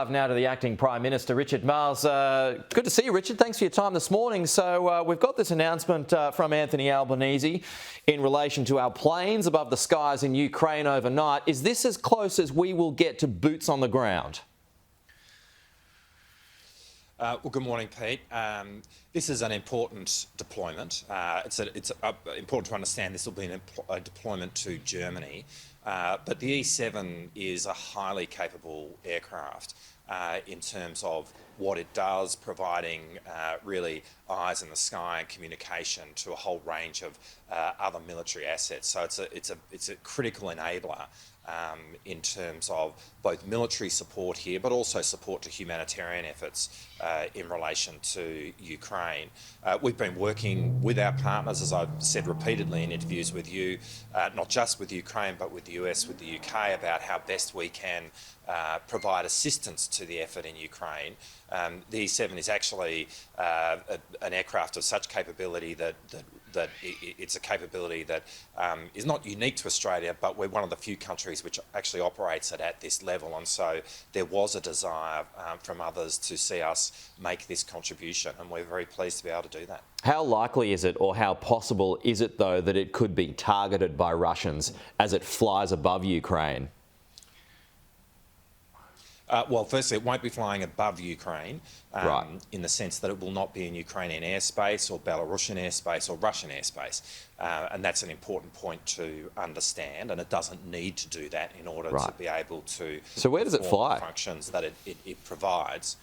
Now to the Acting Prime Minister, Richard Marles. Good to see you, Richard. Thanks for your time this morning. So we've got this announcement from Anthony Albanese in relation to our planes above the skies in Ukraine overnight. Is this as close as we will get to boots on the ground? Well, good morning, Pete. This is an important deployment. It's important to understand this will be a deployment to Germany. But the E7 is a highly capable aircraft in terms of what it does, providing really eyes in the sky and communication to a whole range of other military assets. So it's a critical enabler in terms of both military support here, but also support to humanitarian efforts in relation to Ukraine. We've been working with our partners, as I've said repeatedly in interviews with you, not just with Ukraine, but with the US, with the UK, about how best we can provide assistance to the effort in Ukraine. The E7 is actually an aircraft of such capability that it's a capability that is not unique to Australia, but we're one of the few countries which actually operates it at this level. And so there was a desire from others to see us make this contribution, and we're very pleased to be able to do that. How likely is it, or how possible is it, though, that it could be targeted by Russians as it flies above Ukraine? Well, firstly, it won't be flying above Ukraine right. in the sense that it will not be in Ukrainian airspace or Belarusian airspace or Russian airspace. And that's an important point to understand, and it doesn't need to do that in order to be able to So where does it fly? The functions that it provides.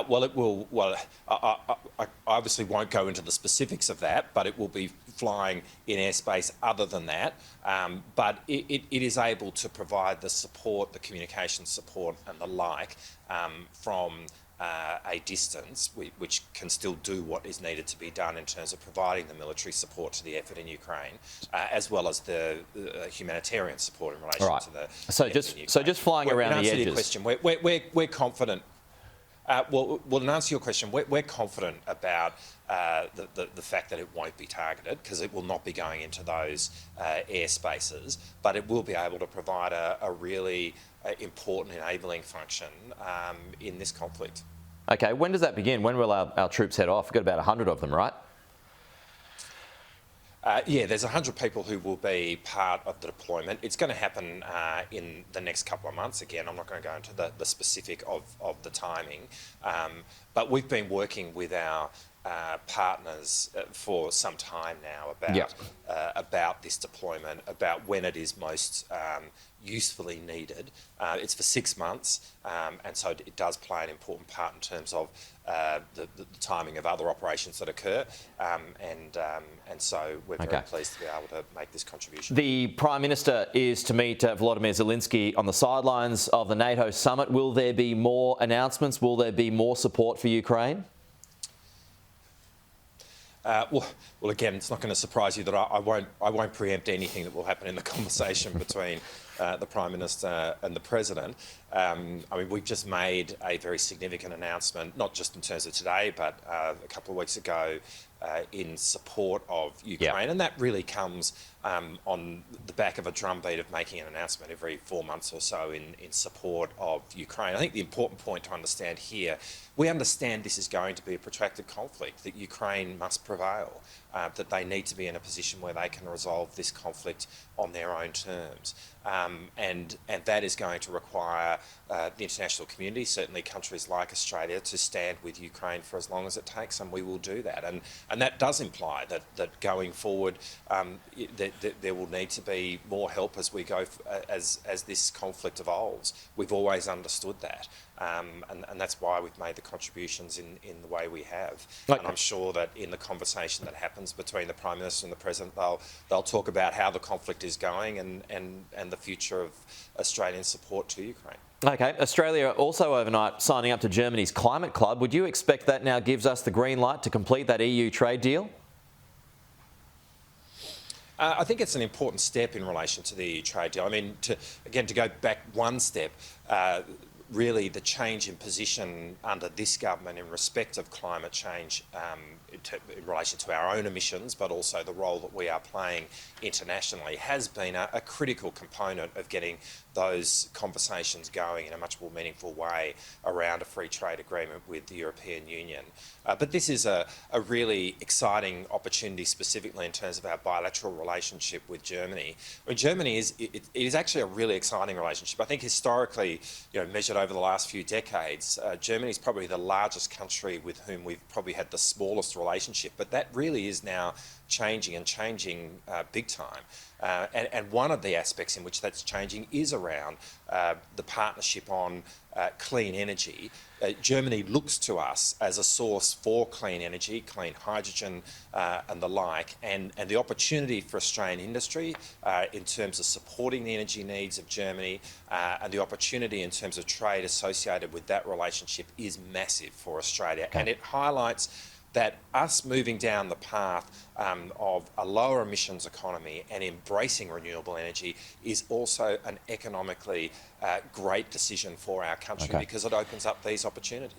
Well, it will. Well, I obviously won't go into the specifics of that, but it will be flying in airspace other than that. But it is able to provide the support, the communication support, and the like from a distance, which can still do what is needed to be done in terms of providing the military support to the effort in Ukraine, as well as the humanitarian support in relation to the. So just flying around the edges. Your question, we're confident. Well, in answer to your question, we're confident about the fact that it won't be targeted, because it will not be going into those airspaces, but it will be able to provide a really important enabling function in this conflict. Okay, when does that begin? When will our troops head off? We've got about 100 of them, right? Yeah, there's 100 people who will be part of the deployment. It's going to happen in the next couple of months. Again, I'm not going to go into the specific of the timing, but we've been working with our partners for some time now about this deployment, about when it is most usefully needed. It's for 6 months, and so it does play an important part in terms of the timing of other operations that occur, and so we're very pleased to be able to make this contribution. The Prime Minister is to meet Volodymyr Zelensky on the sidelines of the NATO summit. Will there be more announcements? Will there be more support for Ukraine? Well, again, it's not going to surprise you that I won't preempt anything that will happen in the conversation between the Prime Minister and the President. I mean, we've just made a very significant announcement, not just in terms of today, but a couple of weeks ago in support of Ukraine. And that really comes on the back of a drumbeat of making an announcement every 4 months or so in support of Ukraine. I think the important point to understand here, we understand this is going to be a protracted conflict, that Ukraine must prevail, that they need to be in a position where they can resolve this conflict on their own terms. And that is going to require the international community, certainly countries like Australia, to stand with Ukraine for as long as it takes, and we will do that. And that does imply that going forward, there will need to be more help as we go, as this conflict evolves. We've always understood that. And that's why we've made the contributions in the way we have. And I'm sure that in the conversation that happens between the Prime Minister and the President, they'll talk about how the conflict is going and the future of Australian support to Ukraine. Okay, Australia also overnight signing up to Germany's Climate Club. Would you expect that now gives us the green light to complete that EU trade deal? I think it's an important step in relation to the EU trade deal. I mean, to go back one step, really the change in position under this government in respect of climate change in relation to our own emissions, but also the role that we are playing internationally, has been a critical component of getting those conversations going in a much more meaningful way around a free trade agreement with the European Union. But this is a really exciting opportunity, specifically in terms of our bilateral relationship with Germany. I mean, Germany it is actually a really exciting relationship. I think historically, measured over the last few decades, Germany is probably the largest country with whom we've probably had the smallest relationship, but that really is now changing big time. And one of the aspects in which that's changing is around the partnership on clean energy. Germany looks to us as a source for clean energy, clean hydrogen and the like, and the opportunity for Australian industry in terms of supporting the energy needs of Germany and the opportunity in terms of trade associated with that relationship is massive for Australia. Okay. And it highlights that us moving down the path of a lower emissions economy and embracing renewable energy is also an economically great decision for our country, Okay. because it opens up these opportunities.